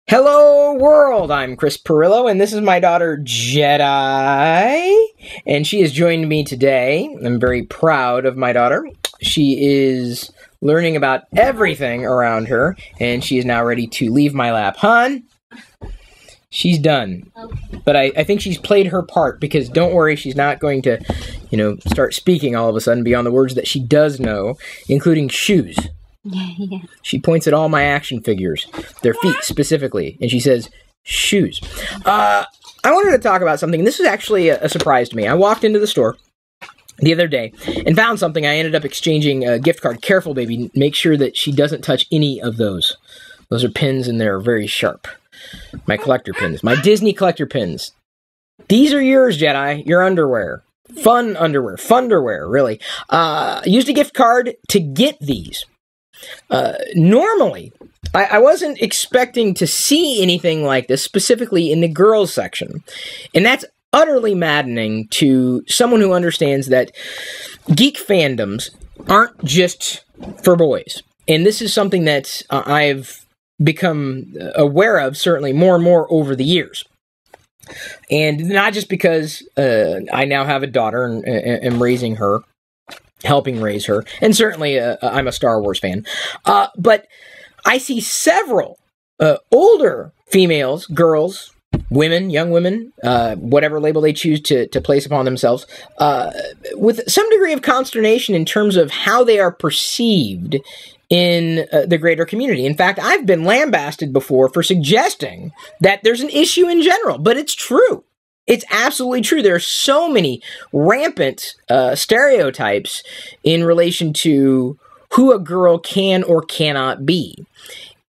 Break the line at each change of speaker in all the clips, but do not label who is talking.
Hello world, I'm Chris Pirillo, and this is my daughter Jedi, and she has joined me today. I'm very proud of my daughter. She is learning about everything around her, and she is now ready to leave my lap. Hon, she's done. Okay. But I think she's played her part, because don't worry, she's not going to, start speaking all of a sudden beyond the words that she does know, including shoes. Yeah. She points at all my action figures, their feet specifically, and she says, shoes. I wanted to talk about something, and this was actually a surprise to me. I walked into the store the other day and found something. I ended up exchanging a gift card. Careful, baby. Make sure that she doesn't touch any of those. Those are pins, and they're very sharp. My collector pins. My Disney collector pins. These are yours, Jedi. Your underwear. Fun underwear. Funderwear, really. Used a gift card to get these. Normally, I wasn't expecting to see anything like this, specifically in the girls section. And that's utterly maddening to someone who understands that geek fandoms aren't just for boys. And this is something that I've become aware of, certainly more and more over the years. And not just because I now have a daughter and am raising her, helping raise her, and certainly I'm a Star Wars fan, but I see several older females, girls, women, young women, whatever label they choose to place upon themselves, with some degree of consternation in terms of how they are perceived in the greater community. In fact, I've been lambasted before for suggesting that there's an issue in general, but it's true. It's absolutely true. There are so many rampant stereotypes in relation to who a girl can or cannot be.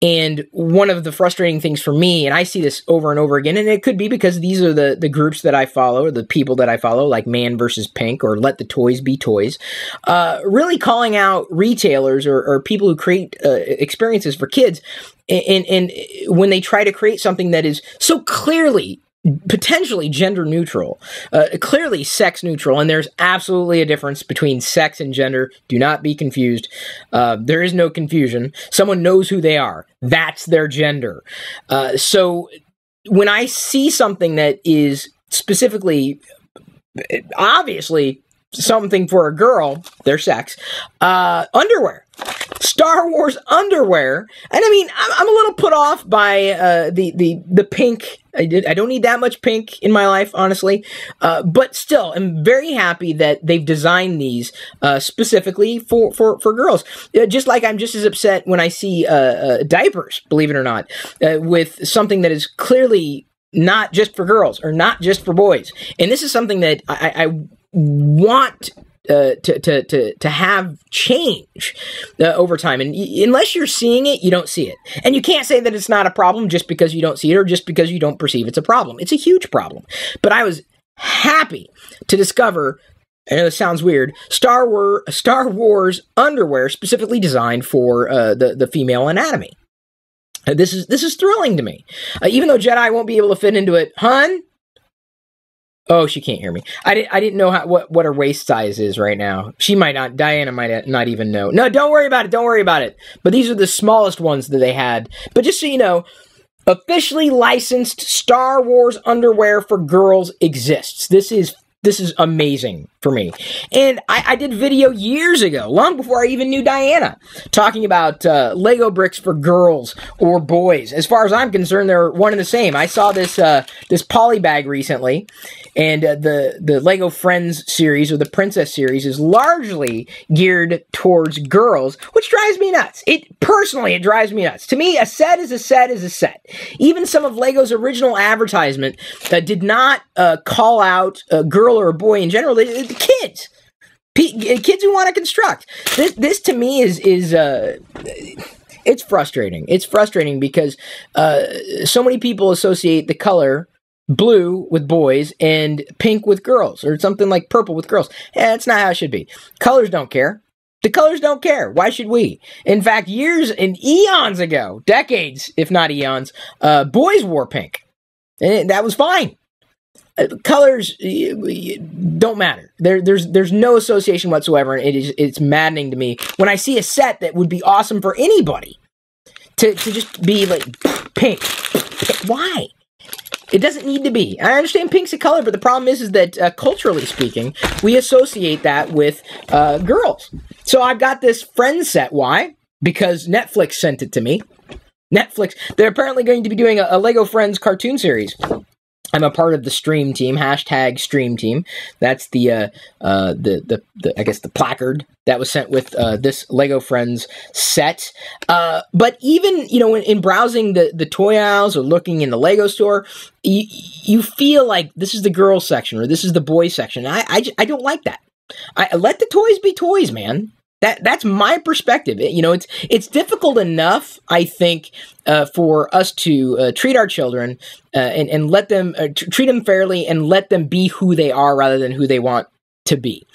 And one of the frustrating things for me, and I see this over and over again, and it could be because these are the groups that I follow, or the people that I follow, like Man versus Pink, or Let the Toys Be Toys, really calling out retailers or people who create experiences for kids, and when they try to create something that is so clearly potentially gender neutral, clearly sex neutral, and there's absolutely a difference between sex and gender. Do not be confused. There is no confusion. Someone knows who they are. That's their gender. So when I see something that is specifically, obviously, something for a girl, their sex, underwear. Star Wars underwear, and I mean, I'm a little put off by the pink. I don't need that much pink in my life, honestly, but still, I'm very happy that they've designed these specifically for girls. Just like I'm just as upset when I see diapers, believe it or not, with something that is clearly not just for girls or not just for boys. And this is something that I want to have change over time. And unless you're seeing it, you don't see it. And you can't say that it's not a problem just because you don't see it or just because you don't perceive it's a problem. It's a huge problem. But I was happy to discover, I know this sounds weird, Star Wars underwear specifically designed for the female anatomy. This is thrilling to me. Even though Jedi won't be able to fit into it. Hun? Oh, she can't hear me. I didn't know what her waist size is right now. She might not. Diana might not even know. No, don't worry about it. Don't worry about it. But these are the smallest ones that they had. But just so you know, officially licensed Star Wars underwear for girls exists. This is amazing for me. And I did video years ago, long before I even knew Diana, talking about Lego bricks for girls or boys. As far as I'm concerned, they're one and the same. I saw this poly bag recently, and the Lego Friends series, or the Princess series, is largely geared towards girls, which drives me nuts. It drives me nuts. To me, a set is a set is a set. Even some of Lego's original advertisement did not call out a girl or a boy in general. The kids who want to construct. This to me is it's frustrating. It's frustrating because so many people associate the color blue with boys and pink with girls, or something like purple with girls. That's not how it should be. Colors don't care. The colors don't care. Why should we? In fact, years and eons ago, decades, if not eons, boys wore pink. And that was fine. Colors don't matter. There's no association whatsoever, and it's maddening to me when I see a set that would be awesome for anybody to just be like Pink. Why? It doesn't need to be. I understand pink's a color, but the problem is that culturally speaking, we associate that with girls. So I've got this Friends set. Why? Because Netflix sent it to me. Netflix, they're apparently going to be doing a Lego Friends cartoon series. I'm a part of the stream team, hashtag stream team. That's the I guess the placard that was sent with this Lego Friends set. But even, you know, in browsing the toy aisles or looking in the Lego store, you feel like this is the girls section or this is the boys section. I don't like that. Let the toys be toys, man. That's my perspective. You know, it's difficult enough, I think, for us to treat our children and let them treat them fairly and let them be who they are rather than who they want to be.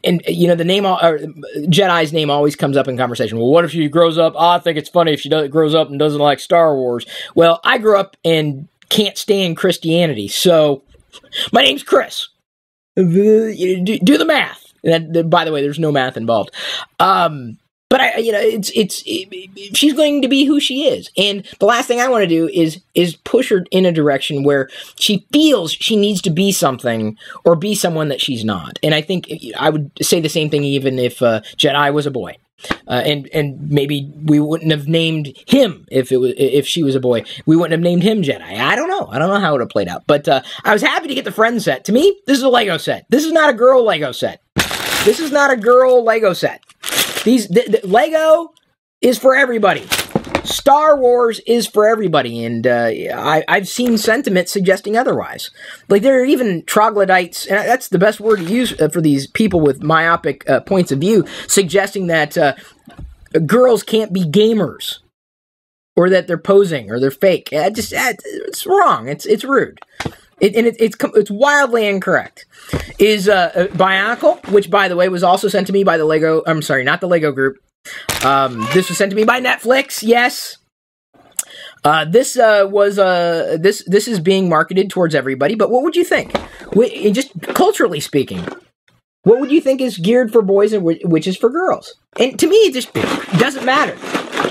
And you know, the name Jedi's name always comes up in conversation. Well, what if she grows up? I think it's funny if she grows up and doesn't like Star Wars. Well, I grew up and can't stand Christianity, so my name's Chris. Do the math. And by the way, there's no math involved. But she's going to be who she is. And the last thing I want to do is push her in a direction where she feels she needs to be something or be someone that she's not. And I think I would say the same thing even if Jedi was a boy. And maybe we wouldn't have named him if she was a boy. We wouldn't have named him Jedi. I don't know how it would have played out. But I was happy to get the Friends set. To me, this is a Lego set. This is not a girl Lego set. This is not a girl Lego set. Lego is for everybody. Star Wars is for everybody, and I've seen sentiment suggesting otherwise. Like, there are even troglodytes, and that's the best word to use for these people with myopic points of view, suggesting that girls can't be gamers, or that they're posing, or they're fake. It's wrong. It's rude. It's wildly incorrect. Is Bionicle, which by the way was also sent to me by the Lego. I'm sorry, not the Lego group. This was sent to me by Netflix. Yes. This is being marketed towards everybody. But what would you think? Just culturally speaking, what would you think is geared for boys and which is for girls? And to me, it just doesn't matter.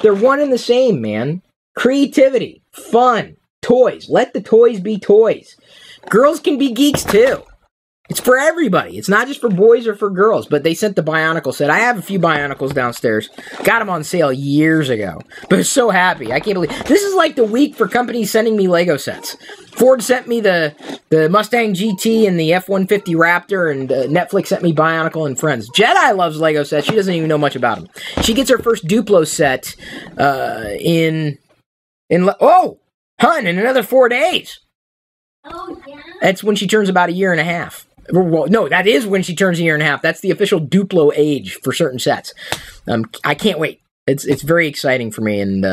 They're one and the same, man. Creativity, fun, toys. Let the toys be toys. Girls can be geeks too. It's for everybody. It's not just for boys or for girls, but they sent the Bionicle set. I have a few Bionicles downstairs. Got them on sale years ago. But I was so happy. I can't believe... This is like the week for companies sending me Lego sets. Ford sent me the Mustang GT and the F-150 Raptor, and Netflix sent me Bionicle and Friends. Jedi loves Lego sets. She doesn't even know much about them. She gets her first Duplo set in another 4 days.
Oh, yeah?
That's when she turns about a year and a half. Well, no, that is when she turns a year and a half. That's the official Duplo age for certain sets. I can't wait. It's very exciting for me, and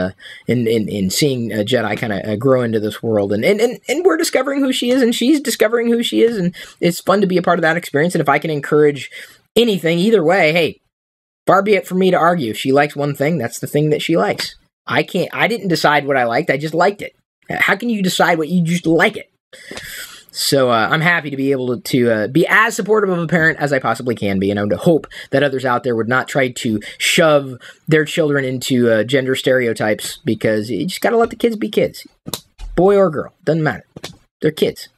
in seeing Jedi kind of grow into this world, and we're discovering who she is, and she's discovering who she is, and it's fun to be a part of that experience. And if I can encourage anything, either way, hey, far be it for me to argue. If she likes one thing, that's the thing that she likes. I didn't decide what I liked. I just liked it. How can you decide what you just like it? So I'm happy to be able to be as supportive of a parent as I possibly can be, and I would hope that others out there would not try to shove their children into gender stereotypes, because you just got to let the kids be kids. Boy or girl, doesn't matter. They're kids.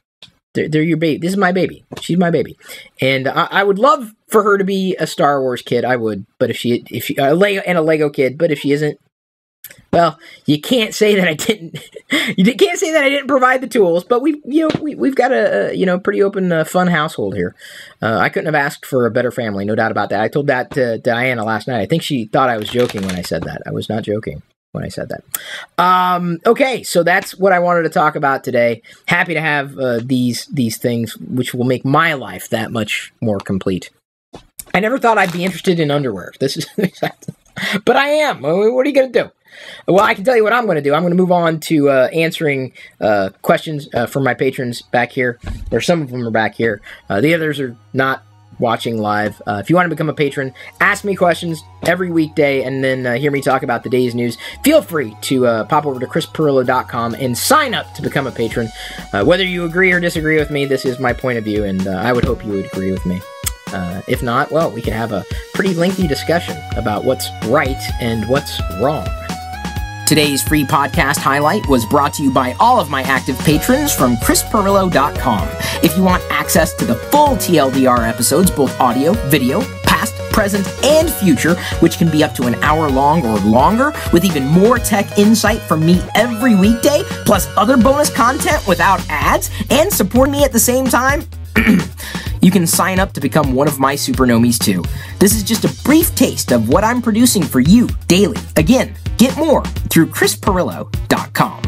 They're your baby. This is my baby. She's my baby. And I would love for her to be a Star Wars kid. I would. But if she a Lego kid, but if she isn't, well, you can't say that I didn't. You can't say that I didn't provide the tools, but we've got a pretty open, fun household here. I couldn't have asked for a better family, no doubt about that. I told that to Diana last night. I think she thought I was joking when I said that. I was not joking when I said that. Okay, so that's what I wanted to talk about today. Happy to have these things, which will make my life that much more complete. I never thought I'd be interested in underwear. This is, but I am. What are you going to do? Well, I can tell you what I'm going to do. I'm going to move on to answering questions from my patrons back here, or some of them are back here. The others are not watching live. If you want to become a patron, ask me questions every weekday, and then hear me talk about the day's news. Feel free to pop over to chrispirillo.com and sign up to become a patron. Whether you agree or disagree with me, this is my point of view, and I would hope you would agree with me. If not, well, we can have a pretty lengthy discussion about what's right and what's wrong. Today's free podcast highlight was brought to you by all of my active patrons from ChrisPirillo.com. If you want access to the full TLDR episodes, both audio, video, past, present, and future, which can be up to an hour long or longer, with even more tech insight from me every weekday, plus other bonus content without ads, and support me at the same time, you can sign up to become one of my supernomies too. This is just a brief taste of what I'm producing for you daily. Again, get more through ChrisPirillo.com.